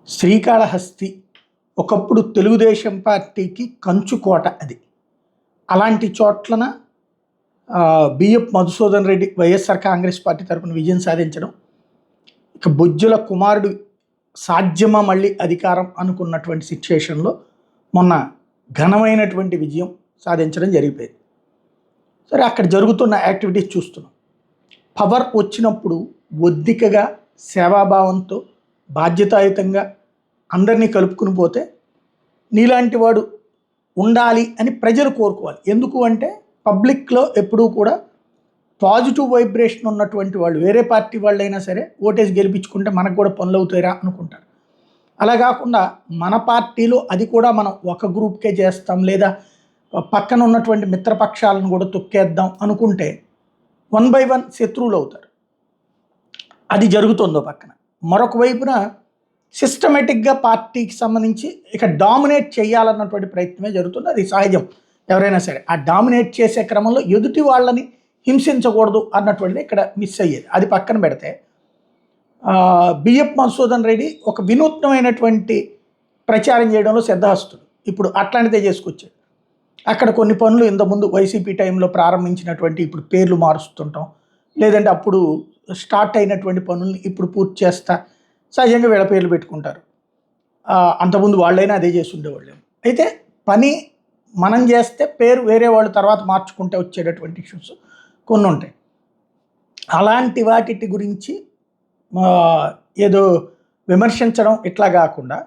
శ్రీకాళహస్తి ఒకప్పుడు తెలుగుదేశం పార్టీకి కంచుకోట అది. అలాంటి చోట్లన బిఎఫ్ మధుసూదన్ రెడ్డి వైఎస్ఆర్ కాంగ్రెస్ పార్టీ తరపున విజయం సాధించడం, ఇక బొజ్జుల కుమారుడు సాధ్యమా మళ్ళీ అధికారం అనుకున్నటువంటి సిచ్యుయేషన్లో మొన్న ఘనమైనటువంటి విజయం సాధించడం జరిగిపోయింది. సరే, అక్కడ జరుగుతున్న యాక్టివిటీస్ చూస్తున్నాం. పవర్ వచ్చినప్పుడు ఒద్దికగా సేవాభావంతో బాధ్యతాయుతంగా అందరినీ కలుపుకుని పోతే నీలాంటి వాడు ఉండాలి అని ప్రజలు కోరుకోవాలి. ఎందుకు అంటే పబ్లిక్లో ఎప్పుడూ కూడా పాజిటివ్ వైబ్రేషన్ ఉన్నటువంటి వాళ్ళు, వేరే పార్టీ వాళ్ళైనా సరే ఓటేసి గెలిపించుకుంటే మనకు కూడా పనులు అవుతాయిరా అనుకుంటారు. అలా కాకుండా మన పార్టీలో అది కూడా మనం ఒక గ్రూప్కే చేస్తాం, లేదా పక్కన ఉన్నటువంటి మిత్రపక్షాలను కూడా తొక్కేద్దాం అనుకుంటే 1 by 1 శత్రువులు అవుతారు. అది జరుగుతుందో పక్కన. మరొక వైపున సిస్టమేటిక్గా పార్టీకి సంబంధించి ఇక డామినేట్ చేయాలన్నటువంటి ప్రయత్నమే జరుగుతుంది. అది సహజం, ఎవరైనా సరే ఆ డామినేట్ చేసే క్రమంలో ఎదుటి వాళ్ళని హింసించకూడదు అన్నటువంటిది ఇక్కడ మిస్ అయ్యేది. అది పక్కన పెడితే బిఎఫ్ మధుసూదన్ రెడ్డి ఒక వినూత్నమైనటువంటి ప్రచారం చేయడంలో సిద్ధహస్తుడు. ఇప్పుడు అట్లాంటిదే చేసుకొచ్చాడు. అక్కడ కొన్ని పనులు ఇంతకుముందు వైసీపీ టైంలో ప్రారంభించినటువంటి ఇప్పుడు పేర్లు మారుస్తుంటాం, లేదంటే అప్పుడు స్టార్ట్ అయినటువంటి పనుల్ని ఇప్పుడు పూర్తి చేస్తా సహజంగా వీళ్ళ పేర్లు పెట్టుకుంటారు. అంతకుముందు వాళ్ళైనా అదే చేసి ఉండేవాళ్ళు. అయితే పని మనం చేస్తే పేరు వేరే వాళ్ళు తర్వాత మార్చుకుంటే వచ్చేటటువంటి ఇష్యూస్ కొన్ని ఉంటాయి. అలాంటి వాటి గురించి ఏదో విమర్శించడం ఇట్లా కాకుండా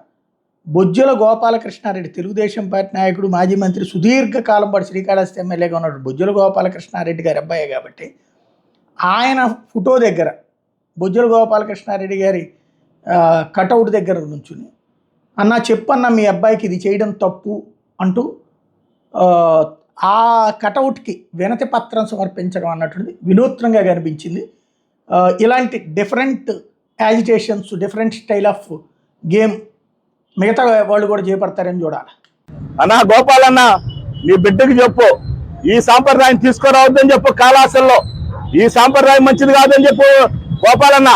బొజ్జుల గోపాలకృష్ణారెడ్డి, తెలుగుదేశం పార్టీ నాయకుడు, మాజీ మంత్రి, సుదీర్ఘకాలం పాటు శ్రీకాళహస్తి ఎమ్మెల్యేగా ఉన్నాడు బొజ్జుల గోపాలకృష్ణారెడ్డి గారి అబ్బాయి కాబట్టి ఆయన ఫోటో దగ్గర బొజ్జుల గోపాలకృష్ణారెడ్డి గారి కటౌట్ దగ్గర నుంచుని అన్న చెప్పన్న మీ అబ్బాయికి ఇది చేయడం తప్పు అంటూ ఆ కటౌట్కి వినతి పత్రం సమర్పించడం అన్నటువంటిది వినూత్నంగా కనిపించింది. ఇలాంటి different agitations, different style of game మిగతా వాళ్ళు కూడా చేపడతారని చూడాలి. అన్నా గోపాలన్న, నీ బిడ్డకి చెప్పు ఈ సాంప్రదాయం తీసుకురావద్దని చెప్పు. కాళహస్తిలో ఈ సాంప్రదాయం మంచిది కాదని చెప్పు. గోపాలన్న,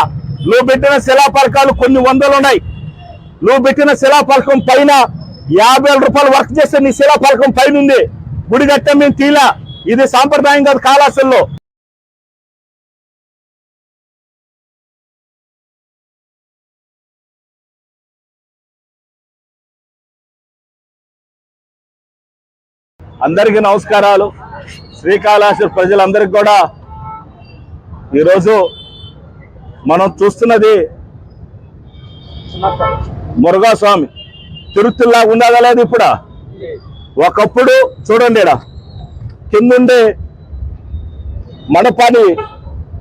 నువ్వు పెట్టిన శిలాఫలకాలు కొన్ని వందలు ఉన్నాయి. నువ్వు పెట్టిన శిలాఫలకం పైన 50,000 రూపాయలు వర్క్ చేస్తే నీ శిలాఫలకం పైన ఉంది. గుడి కట్ట మేము తీలా. ఇది సాంప్రదాయం కాదు కాళహస్తిలో. అందరికీ నమస్కారాలు. శ్రీకాళహస్తి ప్రజలందరికీ కూడా ఈరోజు మనం చూస్తున్నది మురుఘాస్వామి తిరుత్తుల్లా ఉండగా లేదు. ఇప్పుడు ఒకప్పుడు చూడండి, కిందుండే మండపాన్ని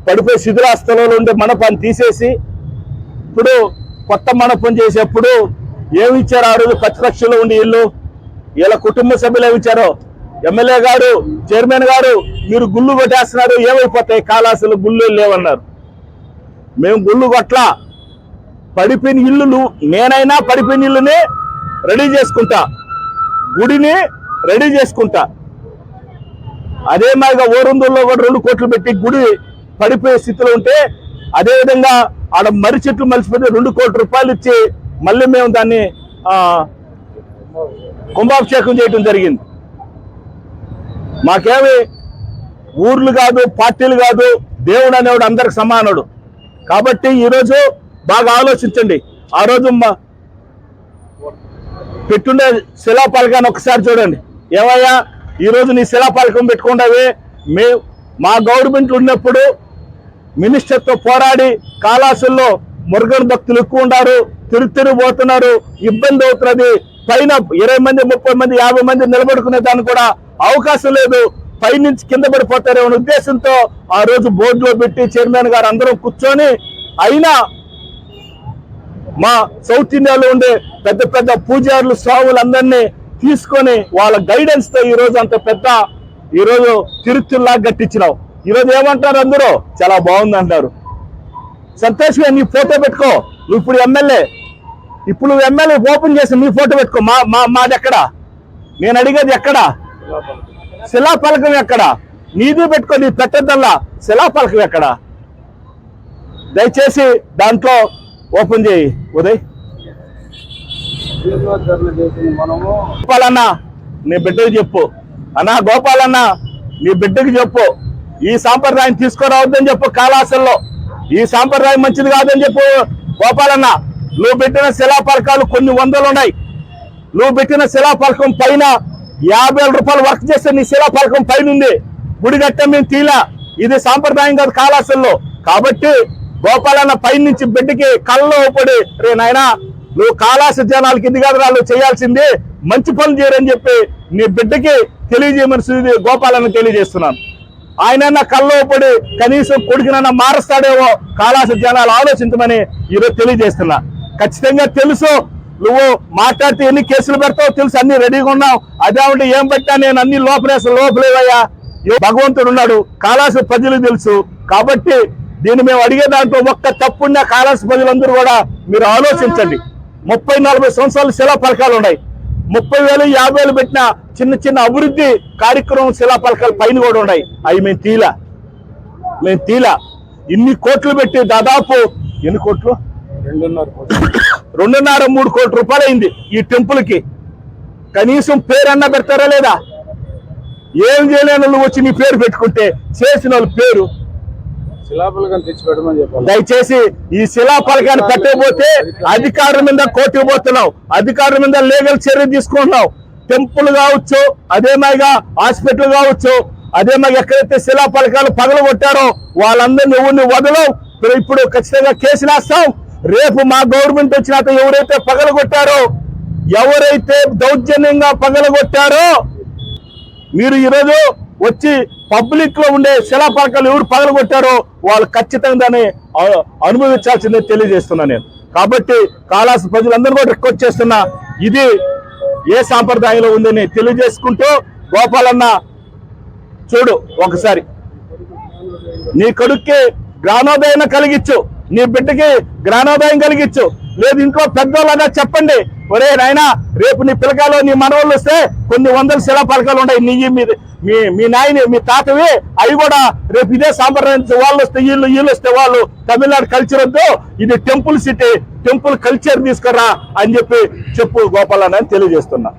పడిపోయి శిథిలాస్థలంలో ఉండే మండపాన్ని తీసేసి ఇప్పుడు కొత్త మండపం చేసేప్పుడు ఏమి ఇచ్చారు? ఆ రోజు ప్రతిపక్షంలో ఉండి ఇల్లు ఇలా కుటుంబ సభ్యులు ఏమి ఇచ్చారో, ఎమ్మెల్యే గారు, చైర్మన్ గారు, మీరు గుళ్ళు కొట్టేస్తున్నారు, ఏమైపోతాయి కాళహస్తిలో గుళ్ళు లేవన్నారు. మేము గుళ్ళు కొట్లా, పడిపోయిన ఇల్లులు నేనైనా పడిపోయిన ఇల్లుని రెడీ చేసుకుంటా, గుడిని రెడీ చేసుకుంటా. అదే మాదిరిగా ఓరుందుల్లో కూడా 2 కోట్లు పెట్టి గుడి పడిపోయే స్థితిలో ఉంటే, అదేవిధంగా ఆడ మర్రి చెట్లు మలిసిపోతే 2 కోట్ల రూపాయలు ఇచ్చి మళ్ళీ మేము దాన్ని కుంభాభిషేకం చేయడం జరిగింది. మాకేమి ఊర్లు కాదు, పార్టీలు కాదు, దేవుడు అనేవాడు అందరికి సమానుడు. కాబట్టి ఈరోజు బాగా ఆలోచించండి. ఆ రోజు పెట్టుండే శిలాఫలకాన్ని ఒకసారి చూడండి. ఏమయ్యా, ఈరోజు నీ శిలాఫలకం పెట్టుకుంటావే? మా గవర్నమెంట్ ఉన్నప్పుడు మినిస్టర్తో పోరాడి కాళహస్తిలో మురుగన్ భక్తులు ఎక్కువ ఉన్నారు, తిరుగు పోతున్నారు, ఇబ్బంది అవుతున్నది. పైన 20 మంది, 30 మంది, 50 మంది నిలబడుకునే దానికి కూడా అవకాశం లేదు. పైనుంచి కింద పడిపోతారనే ఉద్దేశంతో ఆ రోజు బోర్డులో పెట్టి చైర్మన్ గారు అందరం కూర్చొని, అయినా మా సౌత్ ఇండియాలో ఉండే పెద్ద పెద్ద పూజారులు, స్వాములందరినీ తీసుకొని వాళ్ళ గైడెన్స్ తో ఈరోజు అంత పెద్ద ఈరోజు తిరుత్తుల్లా గట్టించినావు. ఈరోజు ఏమంటారు అందరూ? చాలా బాగుంది అంటారు. సంతోషంగా నీ ఫోటో పెట్టుకో. నువ్వు ఇప్పుడు ఎమ్మెల్యే, ఇప్పుడు నువ్వు ఎమ్మెల్యే ఓపెన్ చేసి నీ ఫోటో పెట్టుకో. మాది ఎక్కడ? నేను అడిగేది ఎక్కడ? శిలాఫలకం ఎక్కడ? నీది పెట్టుకో. నీ పెట్టద్దల్లా శిలాఫలకం ఎక్కడ? దయచేసి దాంట్లో ఓపెన్ చేయి ఉదయ్. గోపాలన్న నీ బిడ్డకి చెప్పు, అన్నా గోపాలన్న నీ బిడ్డకి చెప్పు, ఈ సాంప్రదాయం తీసుకురావద్దని చెప్పు. కాళాసల్లో ఈ సాంప్రదాయం మంచిది కాదని చెప్పు. గోపాలన్న నువ్వు పెట్టిన శిలాఫలకాలు కొన్ని వందలు ఉన్నాయి. నువ్వు పెట్టిన శిలాఫలకం పైన 50,000 రూపాయలు వర్క్ చేస్తే నీ శిలాఫలకం పైన ఉంది. గుడి గట్ట మేము తీలా, ఇది సాంప్రదాయం కాదు కాళాసల్లో. కాబట్టి గోపాలన్న పై నుంచి బిడ్డకి కళ్ళలో పడి, రే నాయనా నువ్వు కాళాస జనాలకి ఇది కాదు వాళ్ళు చేయాల్సింది, మంచి పనులు చేయరని చెప్పి నీ బిడ్డకి తెలియజేయమని గోపాలన్న తెలియజేస్తున్నాను. ఆయన కళ్ళలో పడి కనీసం కొడుకునన్నా మారుస్తాడేమో కాళాస జనాలు ఆలోచించమని ఈరోజు తెలియజేస్తున్నా. ఖచ్చితంగా తెలుసు నువ్వు మాట్లాడితే ఎన్ని కేసులు పెడతావు తెలుసు, అన్ని రెడీగా ఉన్నావు. అదేమంటే ఏం పెట్టా నేను అన్ని లోపలేవయ్యా. భగవంతుడు ఉన్నాడు, కాళాస ప్రజలు తెలుసు. కాబట్టి దీన్ని మేము అడిగే దాంట్లో ఒక్క తప్పున్న కాళాస ప్రజలందరూ కూడా మీరు ఆలోచించండి. 30-40 సంవత్సరాలు శిలాఫలకాలు ఉన్నాయి. 30,000 50,000 పెట్టిన చిన్న చిన్న అభివృద్ధి కార్యక్రమం శిలాఫలకాలు పైన కూడా ఉన్నాయి. అవి మేము తీలా ఇన్ని కోట్లు పెట్టి దాదాపు ఎన్ని కోట్లు 2.5-3 కోట్ల రూపాయలు అయింది ఈ టెంపుల్ కి. కనీసం పేరన్నా పెడతారా లేదా? ఏం చేయలేని నువ్వు వచ్చి నీ పేరు పెట్టుకుంటే చేసిన వాళ్ళ పేరు దయచేసి ఈ శిలాఫలకాన్ని పెట్టకపోతే అధికారుల మీద కోర్టుకు పోతున్నావు, అధికారుల మీద లీగల్ చర్య తీసుకుంటున్నావు. టెంపుల్ కావచ్చు, అదేమాగా హాస్పిటల్ కావచ్చు, అదేమాగా ఎక్కడైతే శిలాఫలకాలు పగలగొట్టారో వాళ్ళందరినీ ఎవరిని వదలవు. ఇప్పుడు ఖచ్చితంగా కేసులు వేస్తాం. రేపు మా గవర్నమెంట్ వచ్చినాక ఎవరైతే పగలగొట్టారో, ఎవరైతే దౌర్జన్యంగా పగలగొట్టారో, మీరు ఈరోజు వచ్చి పబ్లిక్ లో ఉండే శిలాఫలకాలు ఎవరు పగలగొట్టారో వాళ్ళు ఖచ్చితంగా దాన్ని అనుభవించాల్సిందే తెలియజేస్తున్నా నేను. కాబట్టి కాళాస ప్రజలందరూ కూడా రిక్వెస్ట్ చేస్తున్నా, ఇది ఏ సాంప్రదాయంలో ఉందని తెలియజేసుకుంటూ, గోపాలన్న చూడు ఒకసారి నీ కొడుక్కి జ్ఞానోదయం కలిగించు, నీ బిడ్డకి జ్ఞానోదయం కలిగించు. లేదు ఇంట్లో పెద్దోళ్ళగా చెప్పండి, ఒరే నాయనా రేపు నీ పిల్లకాయలు నీ మనవాళ్ళు వస్తే కొన్ని వందల శిలాఫలకాలు ఉన్నాయి మీ నాయని మీ తాతవి, అవి కూడా రేపు ఇదే సాంప్రదాయం వాళ్ళు వస్తే వీళ్ళు వస్తే వాళ్ళు. తమిళనాడు కల్చర్ వద్దు, ఇది టెంపుల్ సిటీ, టెంపుల్ కల్చర్ తీసుకురా అని చెప్పు గోపాలన్న అని తెలియజేస్తున్నా.